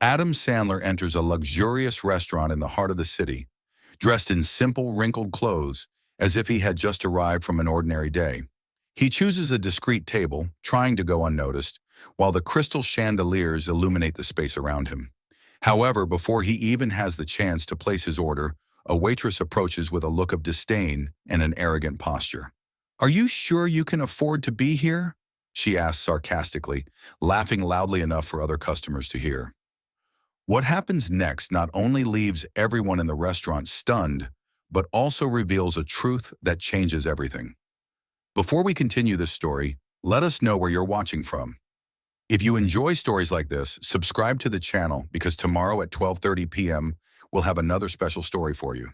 Adam Sandler enters a luxurious restaurant in the heart of the city, dressed in simple, wrinkled clothes, as if he had just arrived from an ordinary day. He chooses a discreet table, trying to go unnoticed, while the crystal chandeliers illuminate the space around him. However, before he even has the chance to place his order, a waitress approaches with a look of disdain and an arrogant posture. "Are you sure you can afford to be here?" she asks sarcastically, laughing loudly enough for other customers to hear. What happens next not only leaves everyone in the restaurant stunned, but also reveals a truth that changes everything. Before we continue this story, let us know where you're watching from. If you enjoy stories like this, subscribe to the channel because tomorrow at 12:30 p.m. we'll have another special story for you.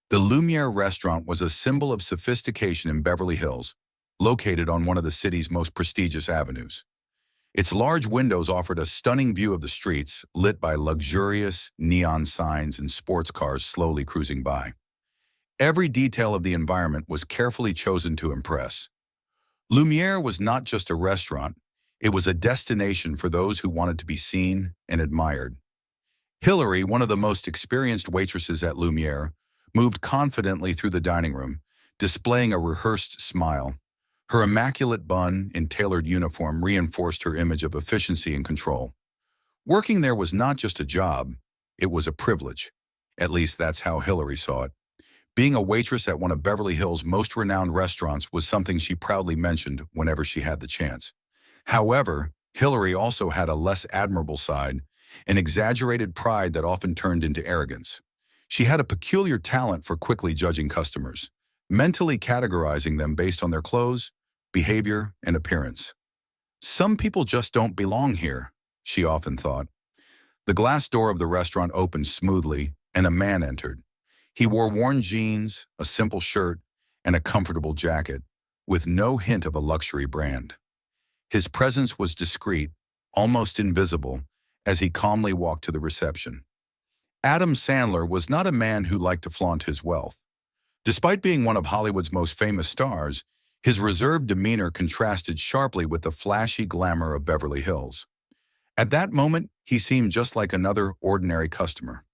The Lumiere restaurant was a symbol of sophistication in Beverly Hills, located on one of the city's most prestigious avenues. Its large windows offered a stunning view of the streets, lit by luxurious neon signs and sports cars slowly cruising by. Every detail of the environment was carefully chosen to impress. Lumiere was not just a restaurant, it was a destination for those who wanted to be seen and admired. Hillary, one of the most experienced waitresses at Lumiere, moved confidently through the dining room, displaying a rehearsed smile. Her immaculate bun and tailored uniform reinforced her image of efficiency and control. Working there was not just a job, it was a privilege. At least that's how Hillary saw it. Being a waitress at one of Beverly Hills' most renowned restaurants was something she proudly mentioned whenever she had the chance. However, Hillary also had a less admirable side, an exaggerated pride that often turned into arrogance. She had a peculiar talent for quickly judging customers, mentally categorizing them based on their clothes, behavior, and appearance. "Some people just don't belong here," she often thought. The glass door of the restaurant opened smoothly, and a man entered. He wore worn jeans, a simple shirt, and a comfortable jacket, with no hint of a luxury brand. His presence was discreet, almost invisible, as he calmly walked to the reception. Adam Sandler was not a man who liked to flaunt his wealth. Despite being one of Hollywood's most famous stars, his reserved demeanor contrasted sharply with the flashy glamour of Beverly Hills. At that moment, he seemed just like another ordinary customer.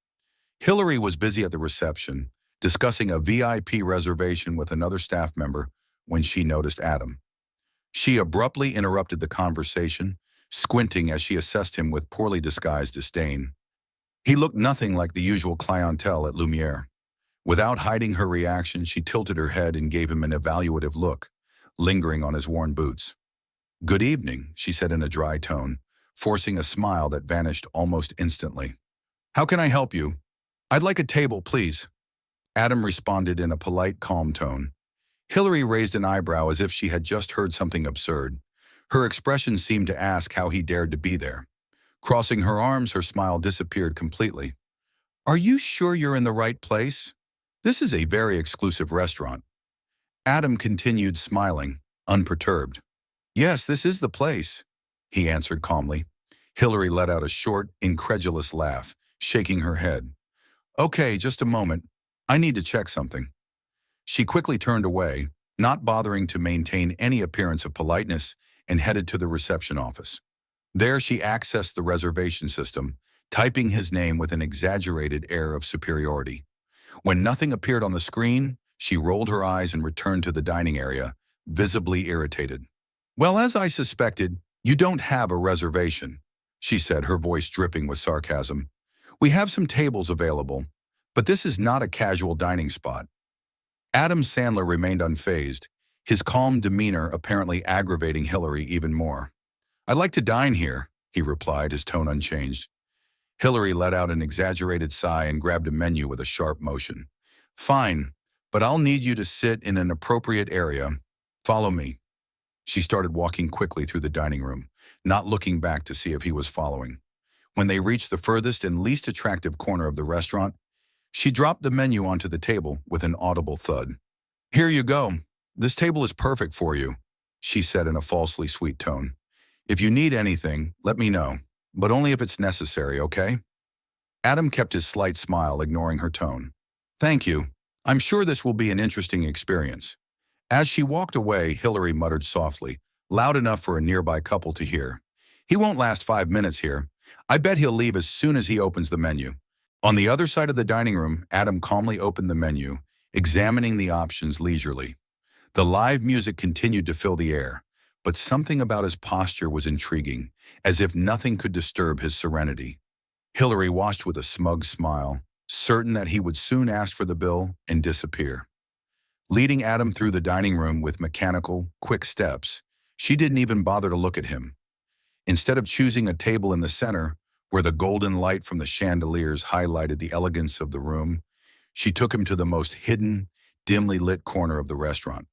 Hillary was busy at the reception, discussing a VIP reservation with another staff member when she noticed Adam. She abruptly interrupted the conversation, squinting as she assessed him with poorly disguised disdain. He looked nothing like the usual clientele at Lumiere. Without hiding her reaction, she tilted her head and gave him an evaluative look, lingering on his worn boots. "Good evening," she said in a dry tone, forcing a smile that vanished almost instantly. "How can I help you?" "I'd like a table, please." Adam responded in a polite, calm tone. Hillary raised an eyebrow as if she had just heard something absurd. Her expression seemed to ask how he dared to be there. Crossing her arms, her smile disappeared completely. "Are you sure you're in the right place? This is a very exclusive restaurant." Adam continued smiling, unperturbed. "Yes, this is the place," he answered calmly. Hillary let out a short, incredulous laugh, shaking her head. "Okay, just a moment. I need to check something." She quickly turned away, not bothering to maintain any appearance of politeness, and headed to the reception office. There she accessed the reservation system, typing his name with an exaggerated air of superiority. When nothing appeared on the screen, she rolled her eyes and returned to the dining area, visibly irritated. "Well, as I suspected, you don't have a reservation," she said, her voice dripping with sarcasm. "We have some tables available, but this is not a casual dining spot." Adam Sandler remained unfazed, his calm demeanor apparently aggravating Hillary even more. "I'd like to dine here," he replied, his tone unchanged. Hillary let out an exaggerated sigh and grabbed a menu with a sharp motion. "Fine, but I'll need you to sit in an appropriate area. Follow me." She started walking quickly through the dining room, not looking back to see if he was following. When they reached the furthest and least attractive corner of the restaurant, she dropped the menu onto the table with an audible thud. "Here you go. This table is perfect for you," she said in a falsely sweet tone. "If you need anything, let me know, but only if it's necessary, okay?" Adam kept his slight smile, ignoring her tone. "Thank you. I'm sure this will be an interesting experience." As she walked away, Hillary muttered softly, loud enough for a nearby couple to hear. "He won't last 5 minutes here. I bet he'll leave as soon as he opens the menu. On the other side of the dining room, Adam calmly opened the menu, examining the options leisurely. The live music continued to fill the air, but something about his posture was intriguing, as if nothing could disturb his serenity. Hillary watched with a smug smile, certain that he would soon ask for the bill and disappear. Leading Adam through the dining room with mechanical, quick steps, she didn't even bother to look at him. Instead of choosing a table in the center, where the golden light from the chandeliers highlighted the elegance of the room, she took him to the most hidden, dimly lit corner of the restaurant.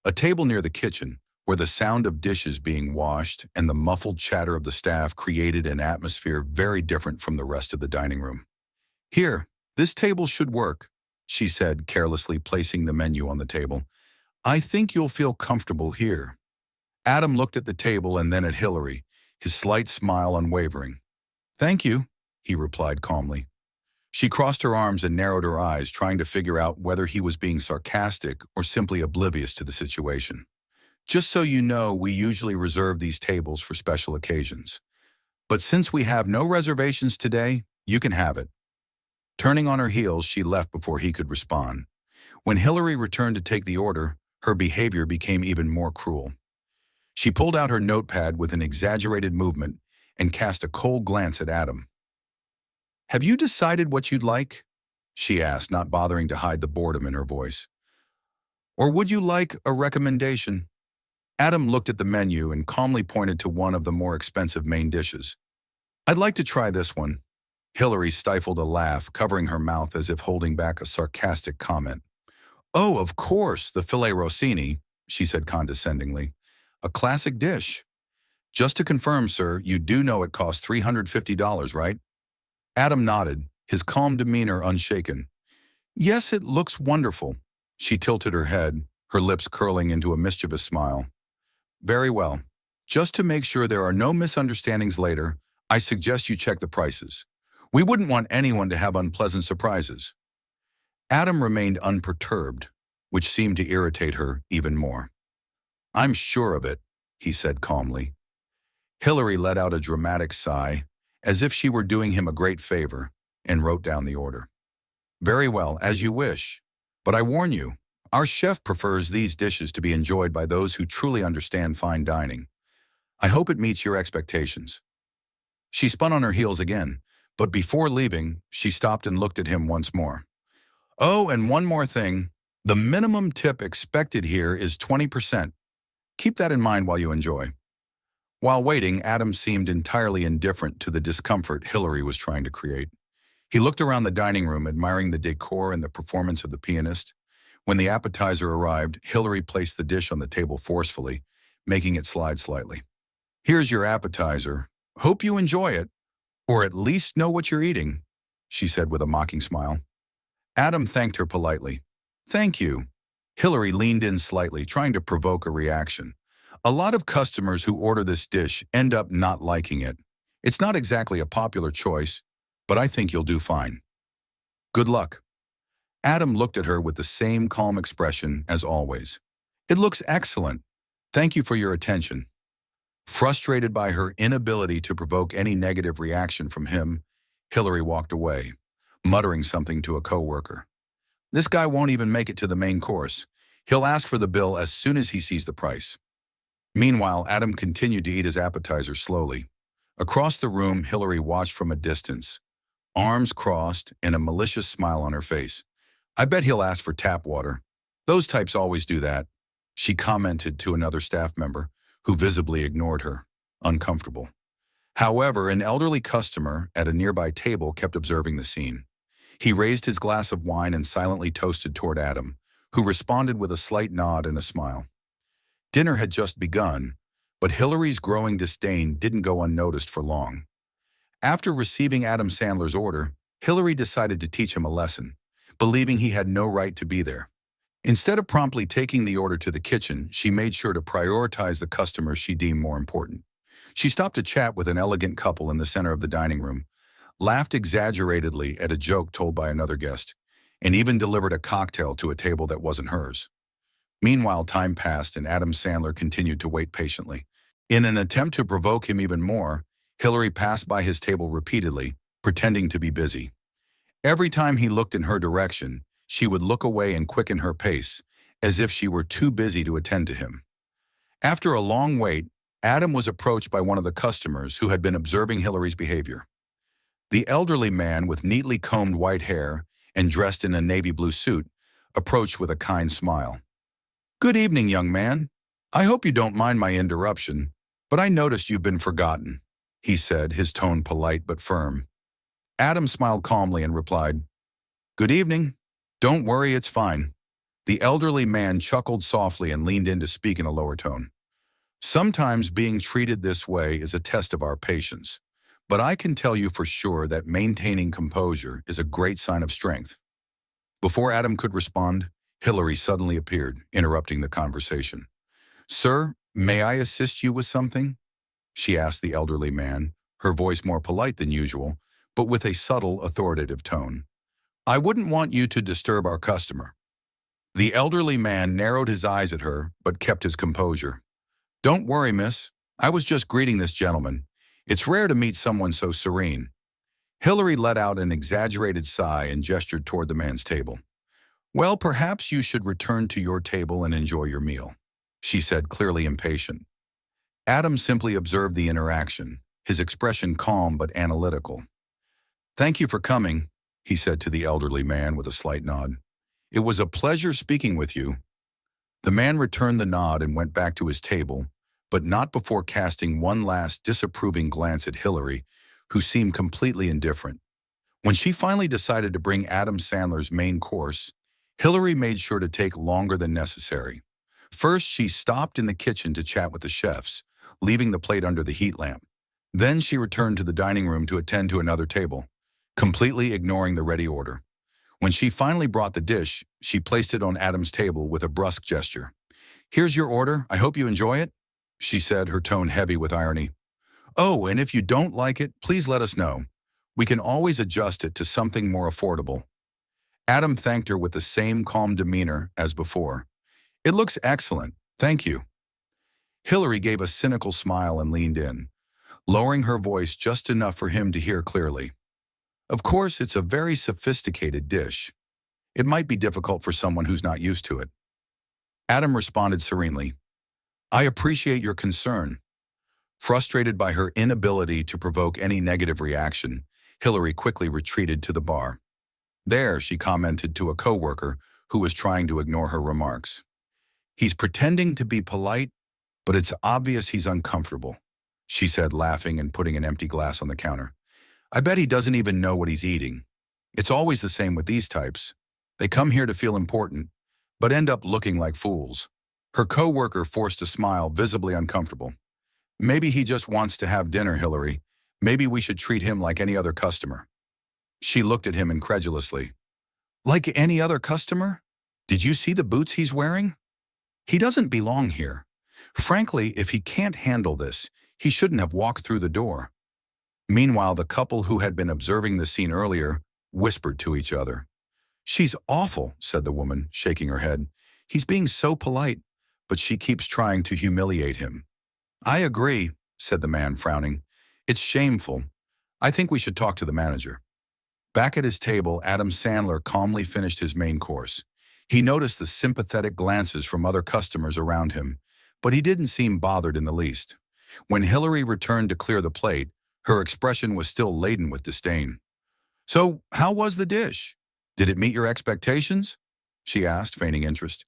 A table near the kitchen, where the sound of dishes being washed and the muffled chatter of the staff created an atmosphere very different from the rest of the dining room. "Here, this table should work," she said, carelessly placing the menu on the table. "I think you'll feel comfortable here." Adam looked at the table and then at Hillary, his slight smile unwavering. "Thank you," he replied calmly. She crossed her arms and narrowed her eyes, trying to figure out whether he was being sarcastic or simply oblivious to the situation. "Just so you know, we usually reserve these tables for special occasions. But since we have no reservations today, you can have it." Turning on her heels, she left before he could respond. When Hillary returned to take the order, her behavior became even more cruel. She pulled out her notepad with an exaggerated movement and cast a cold glance at Adam. "Have you decided what you'd like?" she asked, not bothering to hide the boredom in her voice. "Or would you like a recommendation?" Adam looked at the menu and calmly pointed to one of the more expensive main dishes. "I'd like to try this one." Hillary stifled a laugh, covering her mouth as if holding back a sarcastic comment. "Oh, of course, the filet rossini," she said condescendingly. "A classic dish. Just to confirm, sir, you do know it costs $350, right?" Adam nodded, his calm demeanor unshaken. "Yes, it looks wonderful." She tilted her head, her lips curling into a mischievous smile. "Very well. Just to make sure there are no misunderstandings later, I suggest you check the prices. We wouldn't want anyone to have unpleasant surprises." Adam remained unperturbed, which seemed to irritate her even more. "I'm sure of it," he said calmly. Hillary let out a dramatic sigh, as if she were doing him a great favor, and wrote down the order. "Very well, as you wish. But I warn you, our chef prefers these dishes to be enjoyed by those who truly understand fine dining. I hope it meets your expectations." She spun on her heels again, but before leaving, she stopped and looked at him once more. "Oh, and one more thing. The minimum tip expected here is 20%. Keep that in mind while you enjoy." While waiting, Adam seemed entirely indifferent to the discomfort Hillary was trying to create. He looked around the dining room, admiring the decor and the performance of the pianist. When the appetizer arrived, Hillary placed the dish on the table forcefully, making it slide slightly. "Here's your appetizer. Hope you enjoy it, or at least know what you're eating," she said with a mocking smile. Adam thanked her politely. "Thank you." Hillary leaned in slightly, trying to provoke a reaction. "A lot of customers who order this dish end up not liking it. It's not exactly a popular choice, but I think you'll do fine. Good luck." Adam looked at her with the same calm expression as always. "It looks excellent. Thank you for your attention." Frustrated by her inability to provoke any negative reaction from him, Hillary walked away, muttering something to a coworker. "This guy won't even make it to the main course. He'll ask for the bill as soon as he sees the price." Meanwhile, Adam continued to eat his appetizer slowly. Across the room, Hillary watched from a distance, arms crossed and a malicious smile on her face. "I bet he'll ask for tap water. Those types always do that," she commented to another staff member, who visibly ignored her, uncomfortable. However, an elderly customer at a nearby table kept observing the scene. He raised his glass of wine and silently toasted toward Adam, who responded with a slight nod and a smile. Dinner had just begun, but Hillary's growing disdain didn't go unnoticed for long. After receiving Adam Sandler's order, Hillary decided to teach him a lesson, believing he had no right to be there. Instead of promptly taking the order to the kitchen, she made sure to prioritize the customers she deemed more important. She stopped to chat with an elegant couple in the center of the dining room, laughed exaggeratedly at a joke told by another guest, and even delivered a cocktail to a table that wasn't hers. Meanwhile, time passed and Adam Sandler continued to wait patiently. In an attempt to provoke him even more, Hillary passed by his table repeatedly, pretending to be busy. Every time he looked in her direction, she would look away and quicken her pace, as if she were too busy to attend to him. After a long wait, Adam was approached by one of the customers who had been observing Hillary's behavior. The elderly man with neatly combed white hair and dressed in a navy blue suit approached with a kind smile. "Good evening, young man. I hope you don't mind my interruption, but I noticed you've been forgotten," he said, his tone polite but firm. Adam smiled calmly and replied, "Good evening. Don't worry, it's fine." The elderly man chuckled softly and leaned in to speak in a lower tone. "Sometimes being treated this way is a test of our patience, but I can tell you for sure that maintaining composure is a great sign of strength." Before Adam could respond, Hillary suddenly appeared, interrupting the conversation. "Sir, may I assist you with something?" she asked the elderly man, her voice more polite than usual, but with a subtle, authoritative tone. "I wouldn't want you to disturb our customer." The elderly man narrowed his eyes at her, but kept his composure. "Don't worry, miss. I was just greeting this gentleman. It's rare to meet someone so serene." Hillary let out an exaggerated sigh and gestured toward the man's table. "Well, perhaps you should return to your table and enjoy your meal," she said, clearly impatient. Adam simply observed the interaction, his expression calm but analytical. "Thank you for coming," he said to the elderly man with a slight nod. "It was a pleasure speaking with you." The man returned the nod and went back to his table, but not before casting one last disapproving glance at Hillary, who seemed completely indifferent. When she finally decided to bring Adam Sandler's main course, Hillary made sure to take longer than necessary. First, she stopped in the kitchen to chat with the chefs, leaving the plate under the heat lamp. Then she returned to the dining room to attend to another table, completely ignoring the ready order. When she finally brought the dish, she placed it on Adam's table with a brusque gesture. "Here's your order. I hope you enjoy it," she said, her tone heavy with irony. "Oh, and if you don't like it, please let us know. We can always adjust it to something more affordable." Adam thanked her with the same calm demeanor as before. "It looks excellent. Thank you." Hillary gave a cynical smile and leaned in, lowering her voice just enough for him to hear clearly. "Of course, it's a very sophisticated dish. It might be difficult for someone who's not used to it." Adam responded serenely, "I appreciate your concern." Frustrated by her inability to provoke any negative reaction, Hillary quickly retreated to the bar. There, she commented to a coworker who was trying to ignore her remarks. "He's pretending to be polite, but it's obvious he's uncomfortable," she said, laughing and putting an empty glass on the counter. "I bet he doesn't even know what he's eating. It's always the same with these types. They come here to feel important, but end up looking like fools." Her coworker forced a smile, visibly uncomfortable. "Maybe he just wants to have dinner, Hillary. Maybe we should treat him like any other customer." She looked at him incredulously. "Like any other customer? Did you see the boots he's wearing? He doesn't belong here. Frankly, if he can't handle this, he shouldn't have walked through the door." Meanwhile, the couple who had been observing the scene earlier whispered to each other. "She's awful," said the woman, shaking her head. "He's being so polite, but she keeps trying to humiliate him." "I agree," said the man, frowning. "It's shameful. I think we should talk to the manager." Back at his table, Adam Sandler calmly finished his main course. He noticed the sympathetic glances from other customers around him, but he didn't seem bothered in the least. When Hillary returned to clear the plate, her expression was still laden with disdain. "So, how was the dish? Did it meet your expectations?" she asked, feigning interest.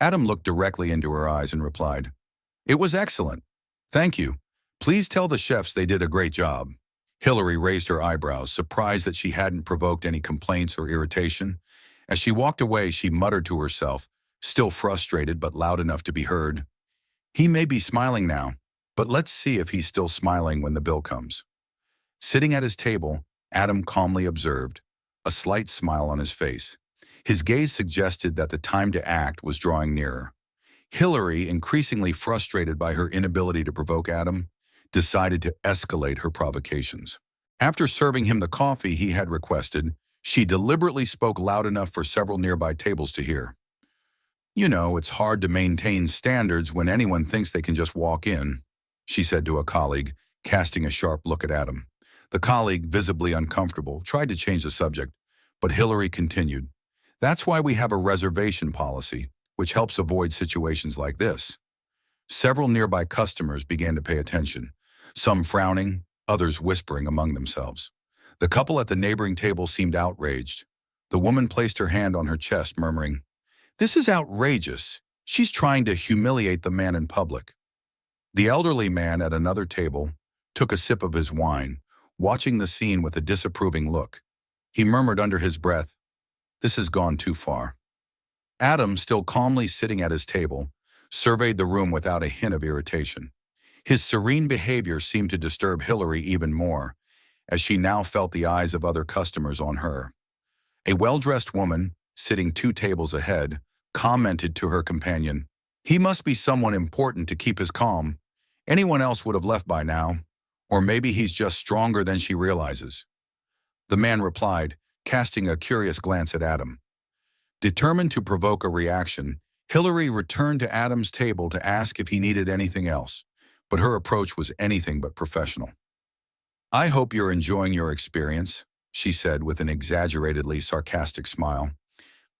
Adam looked directly into her eyes and replied, "It was excellent. Thank you. Please tell the chefs they did a great job." Hillary raised her eyebrows, surprised that she hadn't provoked any complaints or irritation. As she walked away, she muttered to herself, still frustrated but loud enough to be heard, "He may be smiling now, but let's see if he's still smiling when the bill comes." Sitting at his table, Adam calmly observed, a slight smile on his face. His gaze suggested that the time to act was drawing nearer. Hillary, increasingly frustrated by her inability to provoke Adam, decided to escalate her provocations. After serving him the coffee he had requested, she deliberately spoke loud enough for several nearby tables to hear. "You know, it's hard to maintain standards when anyone thinks they can just walk in," she said to a colleague, casting a sharp look at Adam. The colleague, visibly uncomfortable, tried to change the subject, but Hillary continued. That's why we have a reservation policy, which helps avoid situations like this. Several nearby customers began to pay attention, some frowning, others whispering among themselves. The couple at the neighboring table seemed outraged. The woman placed her hand on her chest, murmuring, "This is outrageous. She's trying to humiliate the man in public." The elderly man at another table took a sip of his wine, watching the scene with a disapproving look. He murmured under his breath, "This has gone too far." Adam, still calmly sitting at his table, surveyed the room without a hint of irritation. His serene behavior seemed to disturb Hillary even more, as she now felt the eyes of other customers on her. A well-dressed woman, sitting 2 tables ahead, commented to her companion, "He must be someone important to keep his calm. Anyone else would have left by now, or maybe he's just stronger than she realizes." The man replied, casting a curious glance at Adam. Determined to provoke a reaction, Hillary returned to Adam's table to ask if he needed anything else, but her approach was anything but professional. "I hope you're enjoying your experience," she said with an exaggeratedly sarcastic smile.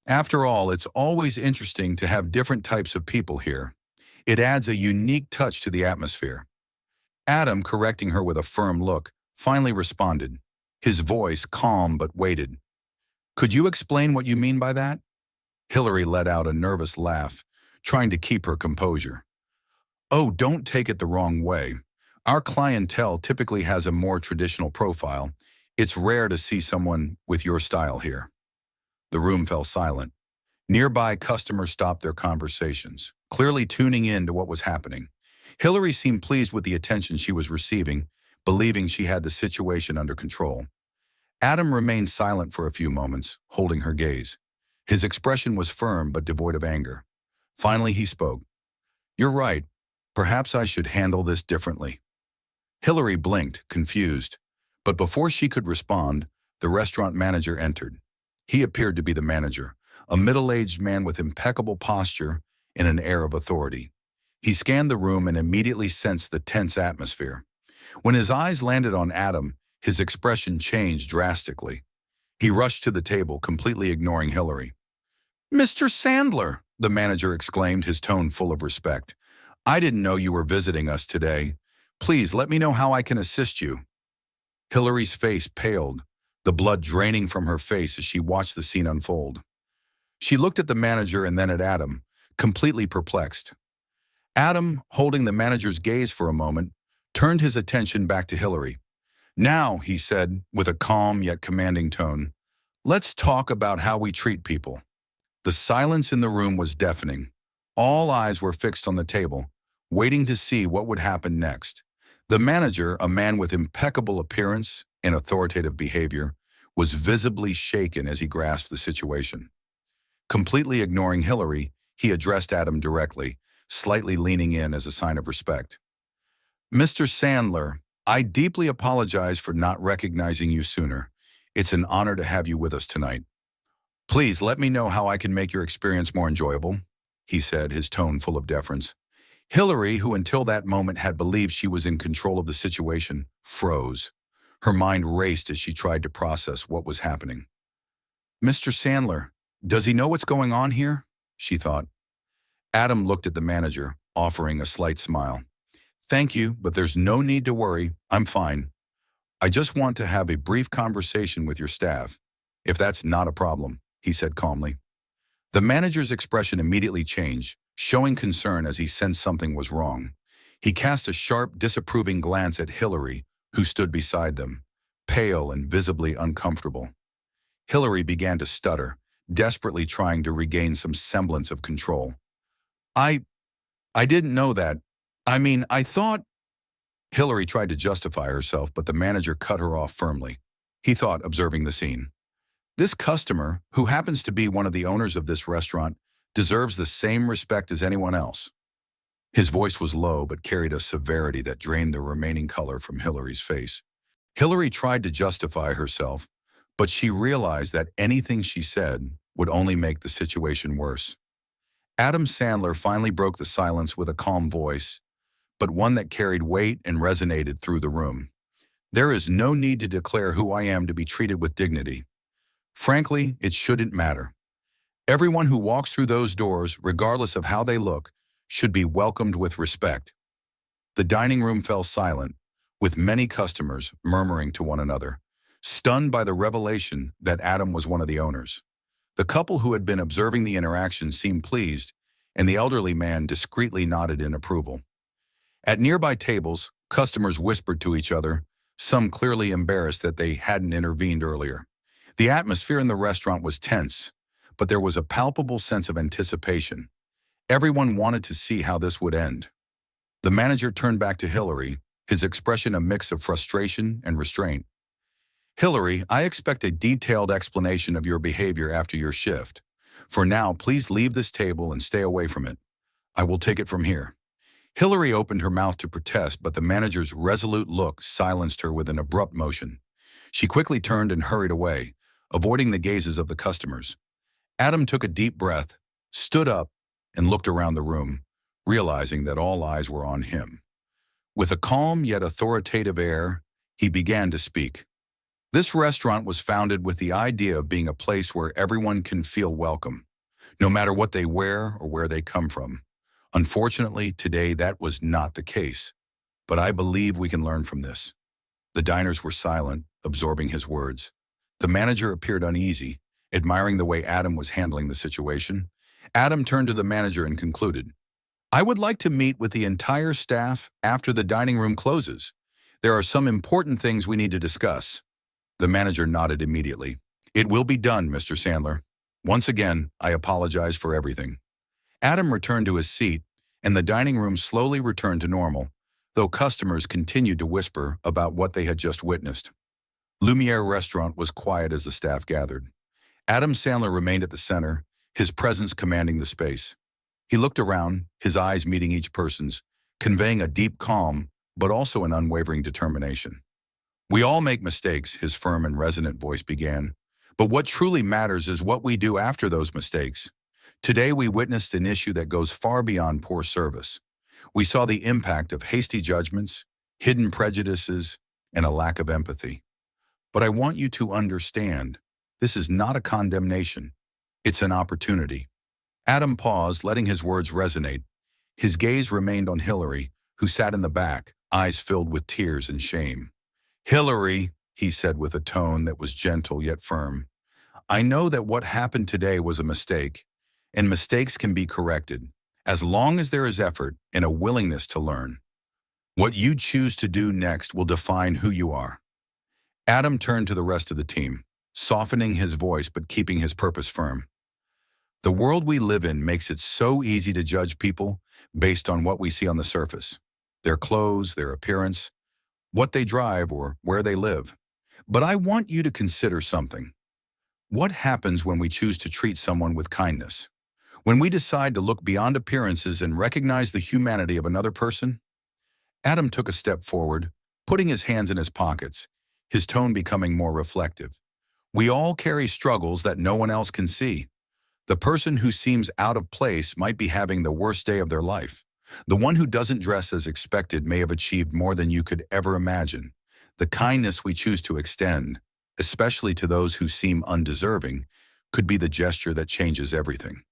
"After all, it's always interesting to have different types of people here. It adds a unique touch to the atmosphere." Adam, correcting her with a firm look, finally responded, his voice calm but weighted. "Could you explain what you mean by that?" Hillary let out a nervous laugh, trying to keep her composure. "Oh, don't take it the wrong way. Our clientele typically has a more traditional profile. It's rare to see someone with your style here." The room fell silent. Nearby customers stopped their conversations, clearly tuning in to what was happening. Hillary seemed pleased with the attention she was receiving, believing she had the situation under control. Adam remained silent for a few moments, holding her gaze. His expression was firm but devoid of anger. Finally, he spoke. "You're right. Perhaps I should handle this differently." Hillary blinked, confused, but before she could respond, the restaurant manager entered. He appeared to be the manager, a middle-aged man with impeccable posture and an air of authority. He scanned the room and immediately sensed the tense atmosphere. When his eyes landed on Adam, his expression changed drastically. He rushed to the table, completely ignoring Hillary. "Mr. Sandler," the manager exclaimed, his tone full of respect. "I didn't know you were visiting us today. Please let me know how I can assist you." Hillary's face paled, the blood draining from her face as she watched the scene unfold. She looked at the manager and then at Adam, completely perplexed. Adam, holding the manager's gaze for a moment, turned his attention back to Hillary. "Now," he said, with a calm yet commanding tone, "let's talk about how we treat people." The silence in the room was deafening. All eyes were fixed on the table, waiting to see what would happen next. The manager, a man with impeccable appearance and authoritative behavior, was visibly shaken as he grasped the situation. Completely ignoring Hillary, he addressed Adam directly, slightly leaning in as a sign of respect. "Mr. Sandler, I deeply apologize for not recognizing you sooner. It's an honor to have you with us tonight. Please let me know how I can make your experience more enjoyable," he said, his tone full of deference. Hillary, who until that moment had believed she was in control of the situation, froze. Her mind raced as she tried to process what was happening. "Mr. Sandler, does he know what's going on here?" she thought. Adam looked at the manager, offering a slight smile. "Thank you, but there's no need to worry. I'm fine. I just want to have a brief conversation with your staff, if that's not a problem," he said calmly. The manager's expression immediately changed, showing concern as he sensed something was wrong. He cast a sharp, disapproving glance at Hillary, who stood beside them, pale and visibly uncomfortable. Hillary began to stutter, desperately trying to regain some semblance of control. I didn't know that. I thought—" Hillary tried to justify herself, but the manager cut her off firmly. He thought, observing the scene, "This customer, who happens to be one of the owners of this restaurant, deserves the same respect as anyone else." His voice was low but carried a severity that drained the remaining color from Hillary's face. Hillary tried to justify herself, but she realized that anything she said would only make the situation worse. Adam Sandler finally broke the silence with a calm voice. but one that carried weight and resonated through the room. There is no need to declare who I am to be treated with dignity. Frankly, it shouldn't matter. Everyone who walks through those doors, regardless of how they look, should be welcomed with respect. The dining room fell silent, with many customers murmuring to one another, stunned by the revelation that Adam was one of the owners. The couple who had been observing the interaction seemed pleased, and the elderly man discreetly nodded in approval. At nearby tables, customers whispered to each other, some clearly embarrassed that they hadn't intervened earlier. The atmosphere in the restaurant was tense, but there was a palpable sense of anticipation. Everyone wanted to see how this would end. The manager turned back to Hillary, his expression a mix of frustration and restraint. "Hillary, I expect a detailed explanation of your behavior after your shift. For now, please leave this table and stay away from it. I will take it from here." Hillary opened her mouth to protest, but the manager's resolute look silenced her with an abrupt motion. She quickly turned and hurried away, avoiding the gazes of the customers. Adam took a deep breath, stood up, and looked around the room, realizing that all eyes were on him. With a calm yet authoritative air, he began to speak. This restaurant was founded with the idea of being a place where everyone can feel welcome, no matter what they wear or where they come from. Unfortunately, today that was not the case, but I believe we can learn from this. The diners were silent, absorbing his words. The manager appeared uneasy, admiring the way Adam was handling the situation. Adam turned to the manager and concluded, "I would like to meet with the entire staff after the dining room closes. There are some important things we need to discuss." The manager nodded immediately. "It will be done, Mr. Sandler. Once again, I apologize for everything." Adam returned to his seat, and the dining room slowly returned to normal, though customers continued to whisper about what they had just witnessed. Lumiere Restaurant was quiet as the staff gathered. Adam Sandler remained at the center, his presence commanding the space. He looked around, his eyes meeting each person's, conveying a deep calm, but also an unwavering determination. "We all make mistakes," his firm and resonant voice began, "but what truly matters is what we do after those mistakes. Today we witnessed an issue that goes far beyond poor service. We saw the impact of hasty judgments, hidden prejudices, and a lack of empathy. But I want you to understand, this is not a condemnation. It's an opportunity." Adam paused, letting his words resonate. His gaze remained on Hillary, who sat in the back, eyes filled with tears and shame. "Hillary," he said with a tone that was gentle yet firm, "I know that what happened today was a mistake, and mistakes can be corrected, as long as there is effort and a willingness to learn. What you choose to do next will define who you are." Adam turned to the rest of the team, softening his voice but keeping his purpose firm. "The world we live in makes it so easy to judge people based on what we see on the surface, their clothes, their appearance, what they drive, or where they live. But I want you to consider something. What happens when we choose to treat someone with kindness? When we decide to look beyond appearances and recognize the humanity of another person?" Adam took a step forward, putting his hands in his pockets, his tone becoming more reflective. "We all carry struggles that no one else can see. The person who seems out of place might be having the worst day of their life. The one who doesn't dress as expected may have achieved more than you could ever imagine. The kindness we choose to extend, especially to those who seem undeserving, could be the gesture that changes everything."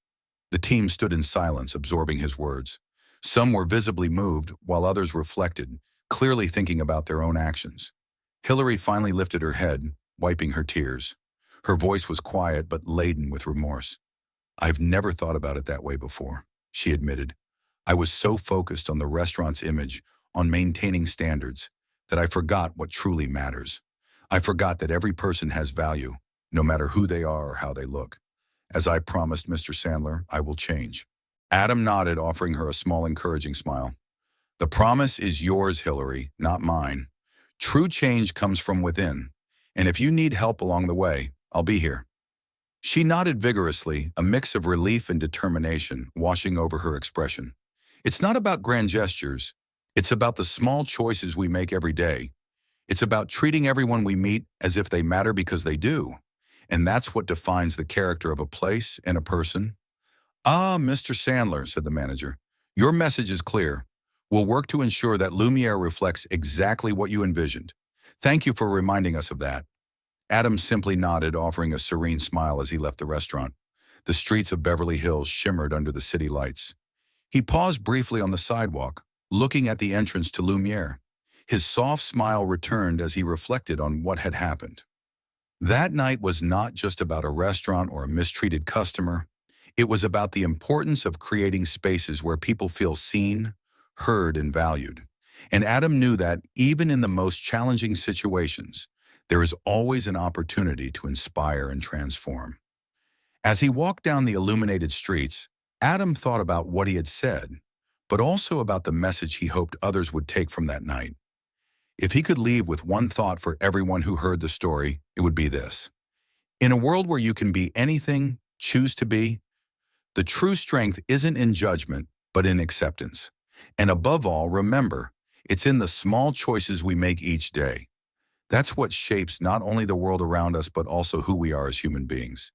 The team stood in silence, absorbing his words. Some were visibly moved, while others reflected, clearly thinking about their own actions. Hillary finally lifted her head, wiping her tears. Her voice was quiet but laden with remorse. "I've never thought about it that way before," she admitted. "I was so focused on the restaurant's image, on maintaining standards, that I forgot what truly matters. I forgot that every person has value, no matter who they are or how they look. As I promised Mr. Sandler, I will change." Adam nodded, offering her a small encouraging smile. "The promise is yours, Hillary, not mine. True change comes from within, and if you need help along the way, I'll be here." She nodded vigorously, a mix of relief and determination washing over her expression. "It's not about grand gestures. It's about the small choices we make every day. It's about treating everyone we meet as if they matter because they do. And that's what defines the character of a place and a person." "Ah, Mr. Sandler," said the manager, "your message is clear. We'll work to ensure that Lumiere reflects exactly what you envisioned. Thank you for reminding us of that. Adam simply nodded, offering a serene smile as he left the restaurant. The streets of Beverly Hills shimmered under the city lights. He paused briefly on the sidewalk, looking at the entrance to Lumiere. His soft smile returned as he reflected on what had happened. That night was not just about a restaurant or a mistreated customer. It was about the importance of creating spaces where people feel seen, heard, and valued. And Adam knew that, even in the most challenging situations, there is always an opportunity to inspire and transform. As he walked down the illuminated streets, Adam thought about what he had said, but also about the message he hoped others would take from that night. If he could leave with one thought for everyone who heard the story, it would be this. In a world where you can be anything, choose to be, the true strength isn't in judgment, but in acceptance. And above all, remember, it's in the small choices we make each day. That's what shapes not only the world around us, but also who we are as human beings.